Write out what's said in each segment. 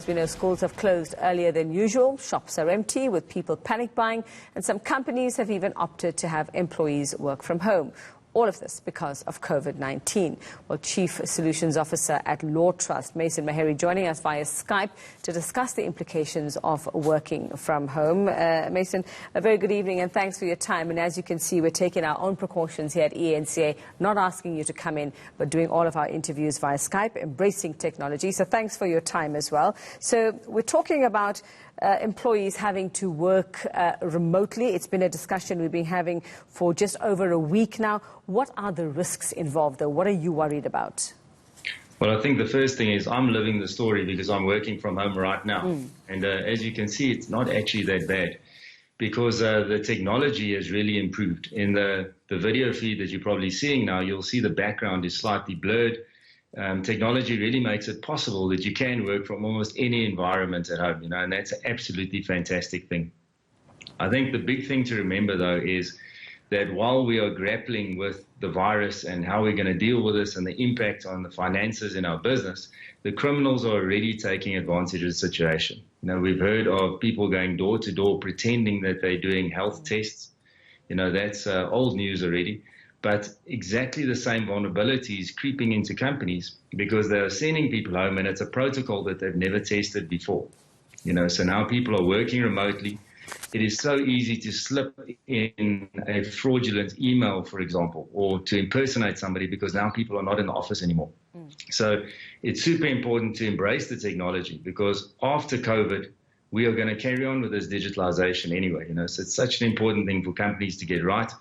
As we know, schools have closed earlier than usual, shops are empty with people panic buying, and some companies have even opted to have employees work from home. All of this because of COVID-19. Well, Chief Solutions Officer at Law Trust, Mason Maheri, joining us via Skype to discuss the implications of working from home. Mason, a very good evening and thanks for your time. And as you can see, we're taking our own precautions here at ENCA, not asking you to come in, but doing all of our interviews via Skype, embracing technology. So thanks for your time as well. So we're talking about employees having to work remotely. It's been a discussion we've been having for just over a week now. What are the risks involved, though? What are you worried about? Well, I think the first thing is I'm living the story because I'm working from home right now. And as you can see, it's not actually that bad because the technology has really improved. In the video feed that you're probably seeing now, you'll see the background is slightly blurred. Technology really makes it possible that you can work from almost any environment at home, and that's an absolutely fantastic thing. I think the big thing to remember, though, is that while we are grappling with the virus and how we're going to deal with this and the impact on the finances in our business, the criminals are already taking advantage of the situation. We've heard of people going door to door pretending that they're doing health tests. That's old news already. But exactly the same vulnerability is creeping into companies because they're sending people home and it's a protocol that they've never tested before. So now people are working remotely. It is so easy to slip in a fraudulent email, for example, or to impersonate somebody because now people are not in the office anymore. So it's super important to embrace the technology because after COVID, we are going to carry on with this digitalization anyway. So it's such an important thing for companies to get right.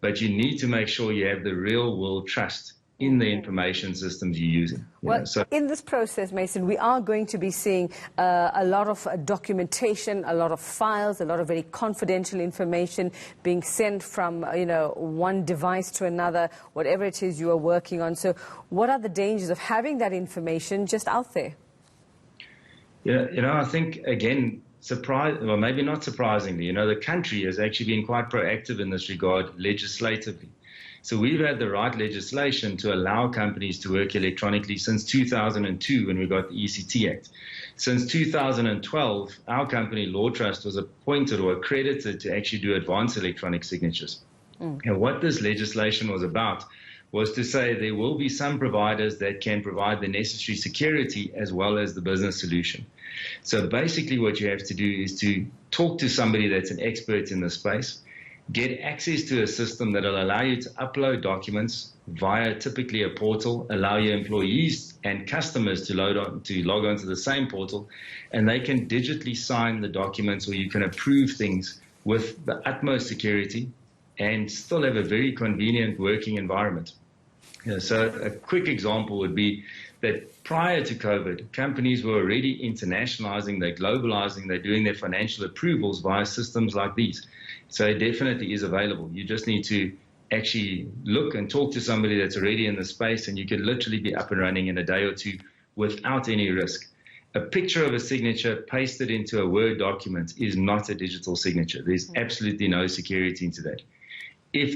But you need to make sure you have the real world trust in the information systems you're using. So in this process, Mason, we are going to be seeing a lot of documentation, a lot of files, a lot of very confidential information being sent from, one device to another, whatever it is you are working on. So what are the dangers of having that information just out there? I think, again, well, maybe not surprisingly, the country has actually been quite proactive in this regard legislatively. So we've had the right legislation to allow companies to work electronically since 2002 when we got the ECT Act. Since 2012, our company, Law Trust, was appointed or accredited to actually do advanced electronic signatures. And what this legislation was about was to say there will be some providers that can provide the necessary security as well as the business solution. So basically what you have to do is to talk to somebody that's an expert in the space, get access to a system that will allow you to upload documents via typically a portal, allow your employees and customers to log on to the same portal, and they can digitally sign the documents or you can approve things with the utmost security and still have a very convenient working environment. So a quick example would be that prior to COVID, companies were already internationalizing, they're globalizing, they're doing their financial approvals via systems like these. So it definitely is available. You just need to actually look and talk to somebody that's already in the space, and you can literally be up and running in a day or two without any risk. A picture of a signature pasted into a Word document is not a digital signature. There's absolutely no security into that. If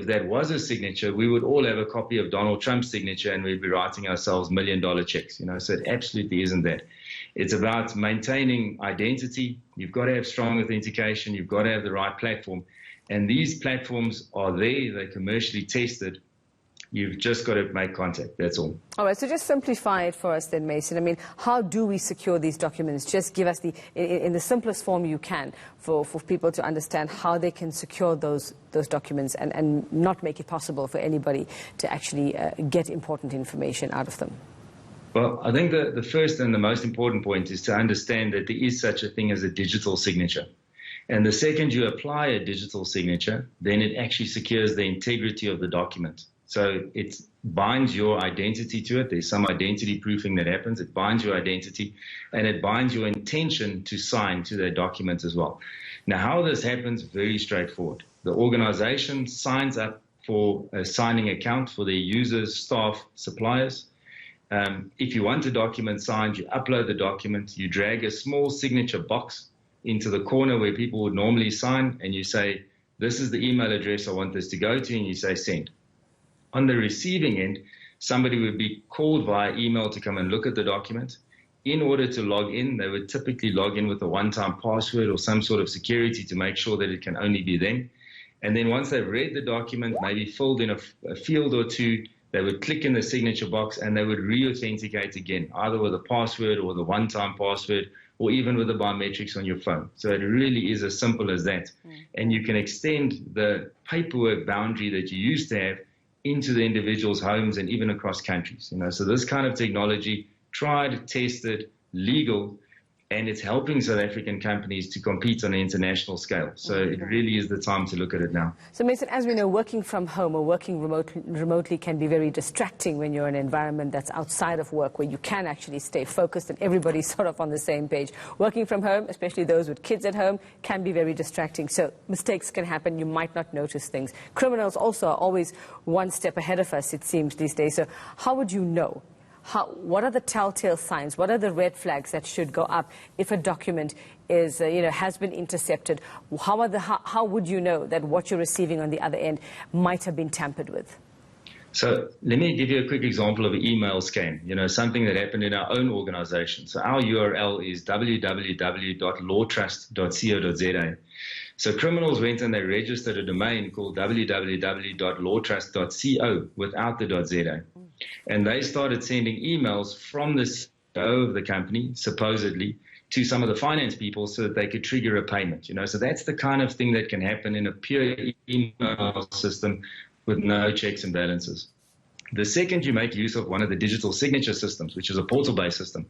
that was a signature, we would all have a copy of Donald Trump's signature and we'd be writing ourselves $1 million checks. So it absolutely isn't that. It's about maintaining identity. You've got to have strong authentication. You've got to have the right platform. And these platforms are there. They're commercially tested. You've just got to make contact. That's all. All right. So just simplify it for us then, Mason. I mean, how do we secure these documents? Just give us in the simplest form you can for people to understand how they can secure those documents and not make it possible for anybody to actually get important information out of them. Well, I think the first and the most important point is to understand that there is such a thing as a digital signature. And the second you apply a digital signature, then it actually secures the integrity of the document. So it binds your identity to it. There's some identity proofing that happens. It binds your identity and it binds your intention to sign to that document as well. Now, how this happens, very straightforward. The organization signs up for a signing account for their users, staff, suppliers. If you want a document signed, you upload the document, you drag a small signature box into the corner where people would normally sign, and you say, this is the email address I want this to go to, and you say send. On the receiving end, somebody would be called via email to come and look at the document. in order to log in, they would typically log in with a one-time password or some sort of security to make sure that it can only be them. And then once they've read the document, maybe filled in a field or two, they would click in the signature box and they would re-authenticate again, either with a password or the one-time password, or even with the biometrics on your phone. So it really is as simple as that. And you can extend the paperwork boundary that you used to have into the individual's homes and even across countries. So this kind of technology, tried, tested, legal, and it's helping South African companies to compete on an international scale. So it really is the time to look at it now. So Mason, as we know, working from home or working remotely can be very distracting when you're in an environment that's outside of work, where you can actually stay focused and everybody's sort of on the same page. Working from home, especially those with kids at home, can be very distracting. So mistakes can happen. You might not notice things. Criminals also are always one step ahead of us, it seems, these days. So how would you know? What are the telltale signs? What are the red flags that should go up if a document is, has been intercepted? How would you know that what you're receiving on the other end might have been tampered with? So let me give you a quick example of an email scam, something that happened in our own organization. So our URL is www.lawtrust.co.za. So criminals went and they registered a domain called www.lawtrust.co without the .za. And they started sending emails from the CEO of the company, supposedly, to some of the finance people so that they could trigger a payment. So that's the kind of thing that can happen in a pure email system with no checks and balances. The second you make use of one of the digital signature systems, which is a portal-based system,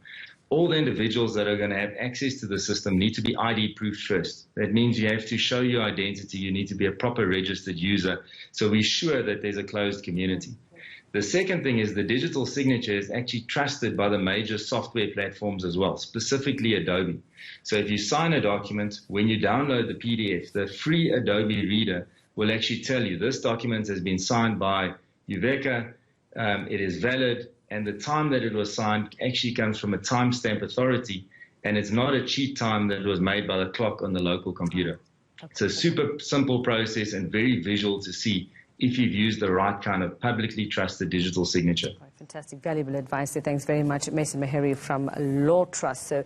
all the individuals that are going to have access to the system need to be ID-proof first. That means you have to show your identity. You need to be a proper registered user. So we're sure that there's a closed community. The second thing is the digital signature is actually trusted by the major software platforms as well, specifically Adobe. So if you sign a document, when you download the PDF, the free Adobe Reader will actually tell you this document has been signed by Uveka, it is valid, and the time that it was signed actually comes from a timestamp authority, and it's not a cheat time that was made by the clock on the local computer. It's a super simple process and very visual to see if you've used the right kind of publicly trusted digital signature. Fantastic, valuable advice. Thanks very much, Mason Maharey from Law Trust. So